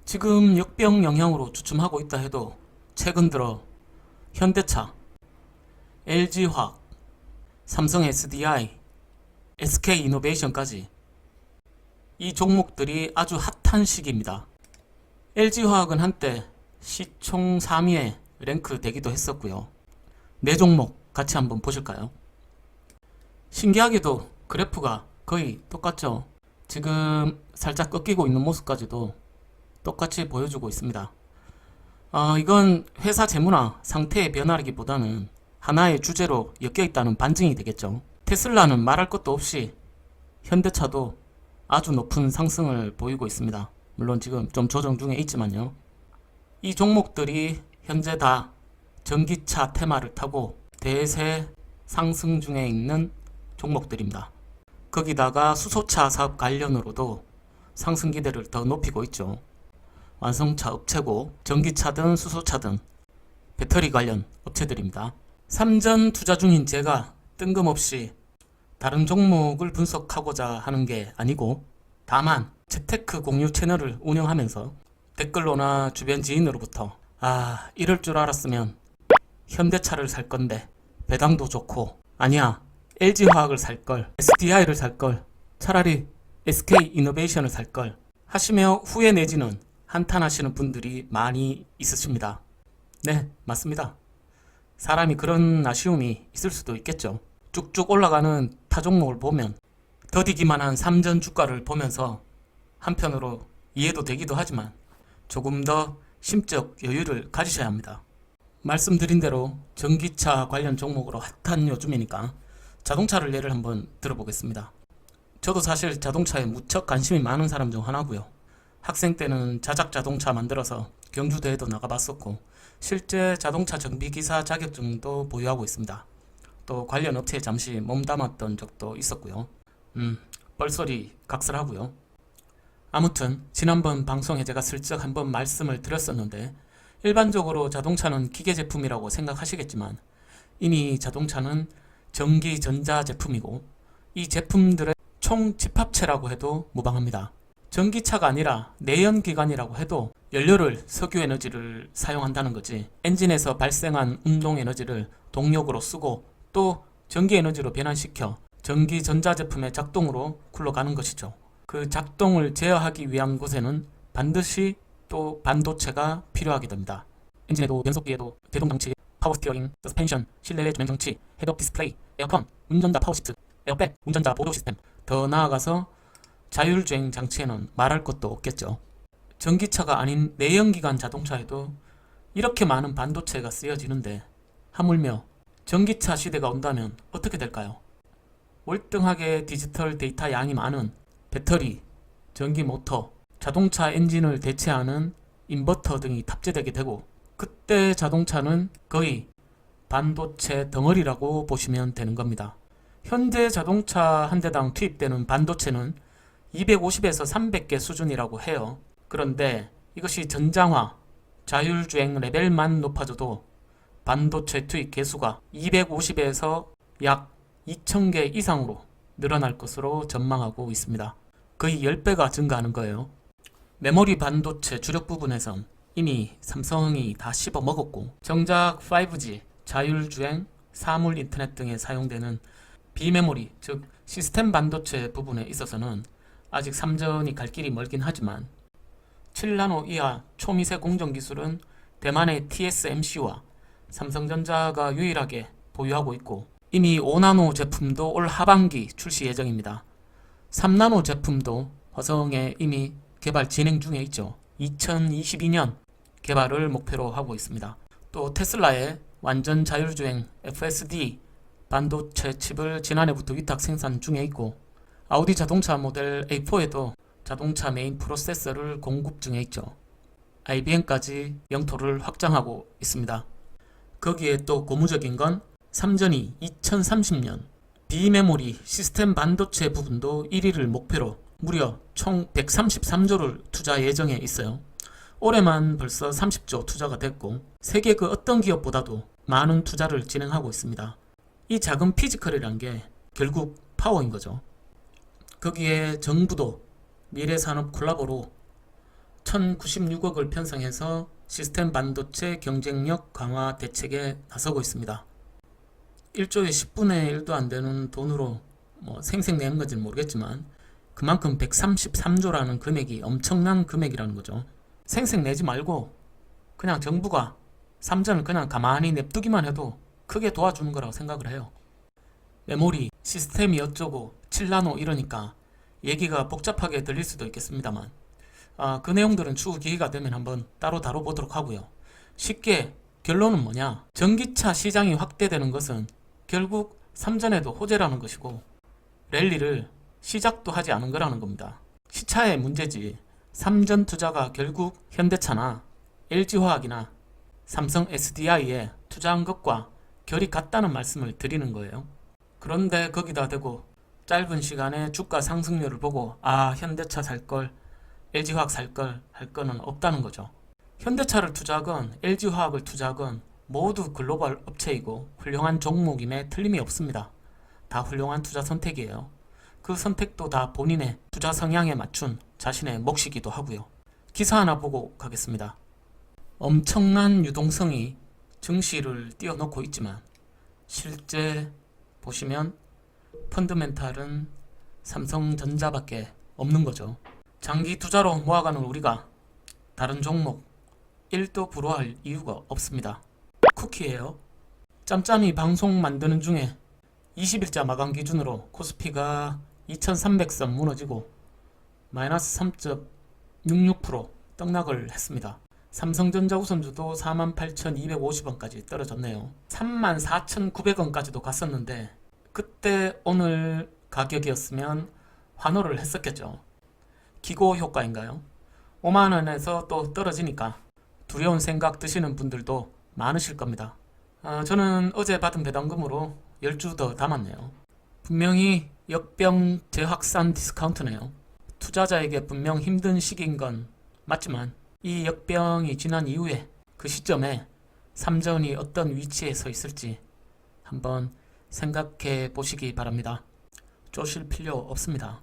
지금 역병 영향으로 주춤하고 있다 해도 최근 들어 현대차, LG화학, 삼성 SDI, SK이노베이션까지 이 종목들이 아주 핫한 시기입니다. LG화학은 한때 시총 3위에 랭크되기도 했었고요. 네 종목 같이 한번 보실까요? 신기하게도 그래프가 거의 똑같죠. 지금 살짝 꺾이고 있는 모습까지도 똑같이 보여주고 있습니다. 이건 회사 재무나 상태의 변화라기보다는 하나의 주제로 엮여있다는 반증이 되겠죠. 테슬라는 말할 것도 없이 현대차도 아주 높은 상승을 보이고 있습니다. 물론 지금 좀 조정 중에 있지만요. 이 종목들이 현재 다 전기차 테마를 타고 대세 상승 중에 있는 종목들입니다. 거기다가 수소차 사업 관련으로도 상승 기대를 더 높이고 있죠. 완성차 업체고 전기차든 수소차든 배터리 관련 업체들입니다. 삼전 투자 중인 제가 뜬금없이 다른 종목을 분석하고자 하는 게 아니고 다만 재테크 공유 채널을 운영하면서 댓글로나 주변 지인으로부터 이럴 줄 알았으면 현대차를 살 건데 배당도 좋고 아니야 LG화학을 살 걸, SDI를 살 걸, 차라리 SK이노베이션을 살 걸 하시며 후회 내지는 한탄하시는 분들이 많이 있으십니다. 네, 맞습니다. 사람이 그런 아쉬움이 있을 수도 있겠죠. 쭉쭉 올라가는 타 종목을 보면 더디기만 한 삼전 주가를 보면서 한편으로 이해도 되기도 하지만 조금 더 심적 여유를 가지셔야 합니다. 말씀드린 대로 전기차 관련 종목으로 핫한 요즘이니까 자동차를 예를 한번 들어보겠습니다. 저도 사실 자동차에 무척 관심이 많은 사람 중 하나고요. 학생 때는 자작 자동차 만들어서 경주대회도 나가봤었고 실제 자동차 정비기사 자격증도 보유하고 있습니다. 또 관련 업체에 잠시 몸담았던 적도 있었고요. 뻘소리 각설하고요. 아무튼 지난번 방송에 제가 슬쩍 한번 말씀을 드렸었는데 일반적으로 자동차는 기계 제품이라고 생각하시겠지만 이미 자동차는 전기 전자 제품이고 이 제품들의 총 집합체라고 해도 무방합니다. 전기차가 아니라 내연기관이라고 해도 연료를 석유 에너지를 사용한다는 거지 엔진에서 발생한 운동 에너지를 동력으로 쓰고 또 전기 에너지로 변환시켜 전기 전자 제품의 작동으로 굴러가는 것이죠. 그 작동을 제어하기 위한 곳에는 반드시 또 반도체가 필요하게 됩니다. 엔진에도 변속기에도 제동장치, 파워 스티어링, 서스펜션, 실내외 조명 장치, 헤드업 디스플레이, 에어컨, 운전자 파워 시트, 에어백, 운전자 보조 시스템, 더 나아가서 자율주행 장치에는 말할 것도 없겠죠. 전기차가 아닌 내연기관 자동차에도 이렇게 많은 반도체가 쓰여지는데 하물며 전기차 시대가 온다면 어떻게 될까요? 월등하게 디지털 데이터 양이 많은 배터리, 전기 모터, 자동차 엔진을 대체하는 인버터 등이 탑재되게 되고 그때 자동차는 거의 반도체 덩어리라고 보시면 되는 겁니다. 현재 자동차 한 대당 투입되는 반도체는 250에서 300개 수준이라고 해요. 그런데 이것이 전장화, 자율주행 레벨만 높아져도 반도체 투입 개수가 250에서 약 2000개 이상으로 늘어날 것으로 전망하고 있습니다. 거의 10배가 증가하는 거예요. 메모리 반도체 주력 부분에선 이미 삼성이 다 씹어 먹었고 정작 5G, 자율주행, 사물 인터넷 등에 사용되는 비메모리, 즉 시스템 반도체 부분에 있어서는 아직 삼전이 갈 길이 멀긴 하지만 7나노 이하 초미세 공정 기술은 대만의 TSMC와 삼성전자가 유일하게 보유하고 있고 이미 5나노 제품도 올 하반기 출시 예정입니다. 3나노 제품도 화성에 이미 개발 진행 중에 있죠. 2022년 개발을 목표로 하고 있습니다. 또 테슬라의 완전 자율주행 FSD 반도체 칩을 지난해부터 위탁 생산 중에 있고 아우디 자동차 모델 A4에도 자동차 메인 프로세서를 공급 중에 있죠. IBM까지 영토를 확장하고 있습니다. 거기에 또 고무적인 건 삼전이 2030년 비메모리 시스템 반도체 부분도 1위를 목표로 무려 총 133조를 투자 예정에 있어요. 올해만 벌써 30조 투자가 됐고 세계 그 어떤 기업보다도 많은 투자를 진행하고 있습니다. 이 작은 피지컬이란 게 결국 파워인 거죠. 거기에 정부도 미래산업 콜라보로 1096억을 편성해서 시스템 반도체 경쟁력 강화 대책에 나서고 있습니다. 1조의 10분의 1도 안 되는 돈으로 생색내는 건지는 모르겠지만 그만큼 133조라는 금액이 엄청난 금액이라는 거죠. 생색내지 말고 그냥 정부가 삼전을 그냥 가만히 냅두기만 해도 크게 도와주는 거라고 생각을 해요. 메모리, 시스템이 어쩌고 7나노 이러니까 얘기가 복잡하게 들릴 수도 있겠습니다만 그 내용들은 추후 기회가 되면 한번 따로 다뤄보도록 하고요. 쉽게 결론은 뭐냐? 전기차 시장이 확대되는 것은 결국 삼전에도 호재라는 것이고 랠리를 시작도 하지 않은 거라는 겁니다. 시차의 문제지 삼전 투자가 결국 현대차나 LG화학이나 삼성 SDI에 투자한 것과 결이 같다는 말씀을 드리는 거예요. 그런데 거기다 대고 짧은 시간에 주가 상승률을 보고 현대차 살걸 LG화학 살걸 할 거는 없다는 거죠. 현대차를 투자하건 LG화학을 투자하건 모두 글로벌 업체이고 훌륭한 종목임에 틀림이 없습니다. 다 훌륭한 투자 선택이에요. 그 선택도 다 본인의 투자 성향에 맞춘 자신의 몫이기도 하고요. 기사 하나 보고 가겠습니다. 엄청난 유동성이 증시를 띄워놓고 있지만 실제 보시면 펀드멘탈은 삼성전자밖에 없는 거죠. 장기 투자로 모아가는 우리가 다른 종목 1도 부러워할 이유가 없습니다. 쿠키예요. 짬짬이 방송 만드는 중에 20일자 마감 기준으로 코스피가 2300선 무너지고 마이너스 3.66% 떡락을 했습니다. 삼성전자 우선주도 48,250원까지 떨어졌네요. 34,900원까지도 갔었는데 그때 오늘 가격이었으면 환호를 했었겠죠. 기고 효과인가요? 5만원에서 또 떨어지니까 두려운 생각 드시는 분들도 많으실 겁니다. 저는 어제 받은 배당금으로 10주 더 담았네요. 분명히 역병 재확산 디스카운트네요. 투자자에게 분명 힘든 시기인 건 맞지만 이 역병이 지난 이후에 그 시점에 삼전이 어떤 위치에 서 있을지 한번 생각해 보시기 바랍니다. 쪼실 필요 없습니다.